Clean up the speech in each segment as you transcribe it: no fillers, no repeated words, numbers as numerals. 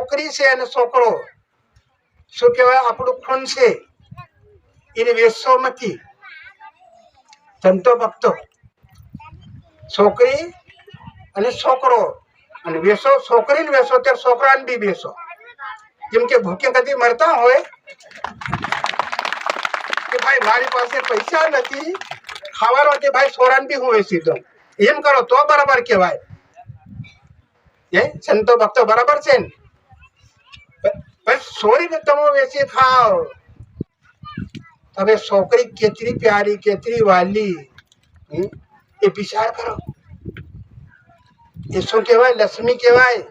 છોકરી છે અને છોકરો શું કહેવાય આપણું ખૂન છે એને વેચશો નથી સંતો ભક્તો છોકરી અને છોકરો અને વેચો છોકરીને વેચો ત્યારે છોકરાને બી વેચો જેમ કે ભૂખે કદી મરતા હોય કે ભાઈ મારી પાસે પૈસા નથી ખાવાનો કે ભાઈ છોરાને બી હું વેચી દઉં એમ કરો તો બરાબર કહેવાય એ સંતો ભક્તો બરાબર છે ને છોરીને તમે વેચી ખાઓ હવે છોકરી કેટલી પ્યારી કેટલી વાલી એ વિચાર કરો એ શું કહેવાય લક્ષ્મી કહેવાય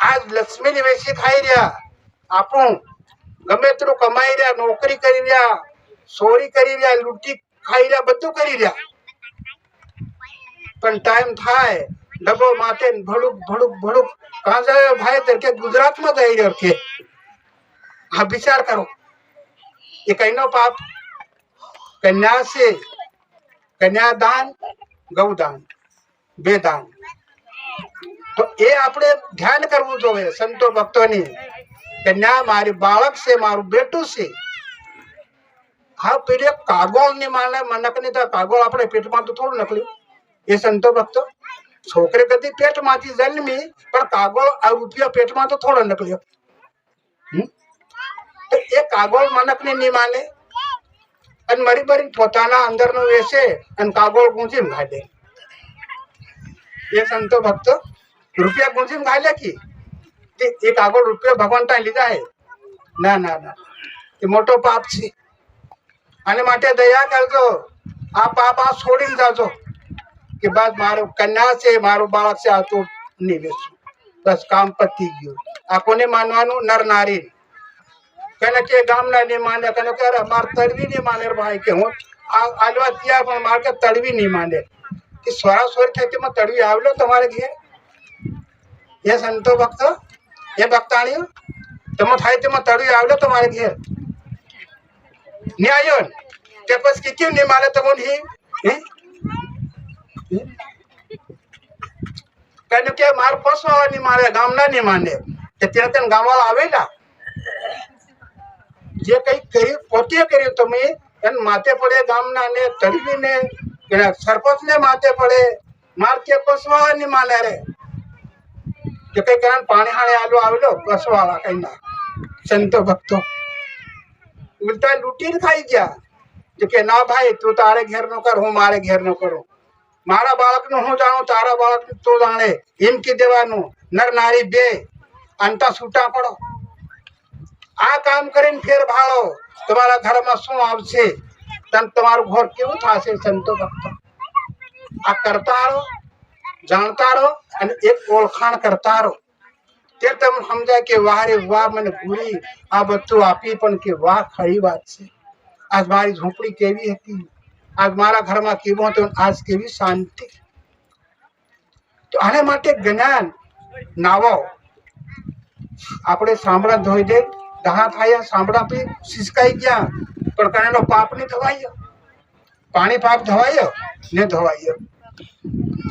આજ લક્ષ્મી ને વેચી ખાઈ રહ્યા આપણું ગમે તેટલું કમાઈ રહ્યા નોકરી કરી રહ્યા ચોરી કરી રહ્યા લૂંટી ખાઈ રહ્યા બધું કરી રહ્યા પણ ટાઈમ થાય ડબો માથે ભડુક ભડુક ભડુક કાં જાય ભાઈ તરીકે ગુજરાતમાં જઈ રહ્યો કે હા વિચાર કરો એ કઈનો પાપ કન્યા છે કન્યાદાન ગૌદાન બે દાન તો એ આપણે ધ્યાન કરવું જોઈએ સંતો ભક્તોની કન્યા મારી બાળક છે મારું બેટું છે હા પેલે કાગોળ ની માને મનક ની તો કાગોળ આપણે પેટમાં તો થોડું નકલ્યું એ સંતો ભક્તો છોકરી કદી પેટમાંથી જન્મી પણ કાગોળ આ રૂપિયા પેટમાં તો થોડો નકલ્યો તો એ કાગોળ મનક ને નહીં માને અને મરી મરી પોતાના અંદર નું વેચે અને કાગોળ ગુંજીમ ખાઈ એ સંતો ભક્તો રૂપિયા ગુંજીમ ખાઈ લે કે એ કાગોળ રૂપિયા ભગવાન ત્યાં લીધા હે ના ના ના એ મોટો પાપ છે આને માટે દયા કરજો આ પાપ આ છોડીને જાજો કે બસ મારું કન્યા છે મારું બાળક છે આ તો નહીં વેચું બસ કામ પતી ગયું આ કોને માનવાનું નર નારી કને કે ગામના નહીં માને કને કે મારે તળવી નહીં માને ભાઈ કે હું આલવા ત્યાં પણ મારે કે તળવી નહીં માને કે સ્વરા સ્વર ખેતીમાં તળવી આવેલો તમારે ઘેર એ સંતો ભક્તો એ ભક્તાણીઓ તમે થાય તેમાં તળવી આવેલો તમારે ઘેર નહીં આવ્યો ને કે પછી કેમ નહીં માને તમને કને કે મારે પોસવા નહીં મારે ગામના નહીં માને કે ત્યાં ત્યાં ગામવાળા આવેલા જે કઈ કર્યું પોતે કર્યું તમે એને માથે પડે ગામના ને તળવી ને સરપંચ ને માથે પડે માર કે પસવા ની માને રે કે કઈ કારણ પાણી હાણે આલો આવેલો પસવાળા કઈ ના સંતો ભક્તો ઉલટા લૂંટીને ખાઈ ગયા કે ના ભાઈ તું તારે ઘેર નો કર હું મારે ઘેર નો કરું મારા બાળક નું હું જાણું તારા બાળક તું જાણે એમ કી દેવાનું નર નારી બે અંતા છૂટા પડો આ કામ કરીને ફેર ભાળો તમારા ઘરમાં શું આવશે તમારું ઘર કેવું થશે સંતો ભક્તો આ કરતા રહો જાણતા રહો અને એક ઓળખાણ કરતા રહો તે તમે સમજાય કે વાહ રે વાહ મને ગુરી આ બધું આપી પણ કે વાહ ખરી વાત છે આજ મારી ઝૂંપડી કેવી હતી આજ મારા ઘરમાં કેવું હતું આજ કેવી શાંતિ તો આને માટે જ્ઞાન નાવો આપણે સાંભળા ધોઈ દે દહા થાય સાંભળા પી સિસકાઈ ગયા પણ કનેનો પાપ નહીં ધવાયો પાણી પાપ ધવાયો ને ધવાયો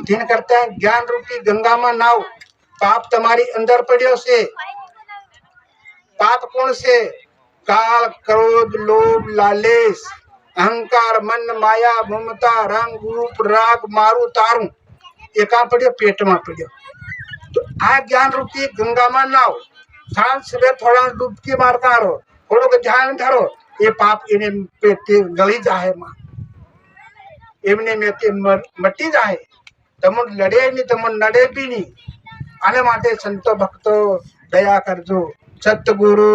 તેન કરતા જ્ઞાન રૂપી ગંગામાં નાવ પાપ તમારી અંદર પડ્યો છે પાપ કોણ છે કાળ ક્રોધ લોભ લાલેશ અહંકાર મન માયા મમતા રંગ રૂપ રાગ મારું તારું એ કાં પડ્યો પેટમાં પડ્યો તો આ જ્ઞાન રૂપી ગંગામાં નાવ સાંજ સવેર થોડા ડૂબકી મારતા રહો થોડુંક ધ્યાન ધરો એ પાપ એને પેટે ગળી જાય માં એમને મેં મટી જાય તમને લડે નહીં તમને નડે બી નહીં આને માટે સંતો ભક્તો દયા કરજો સતગુરુ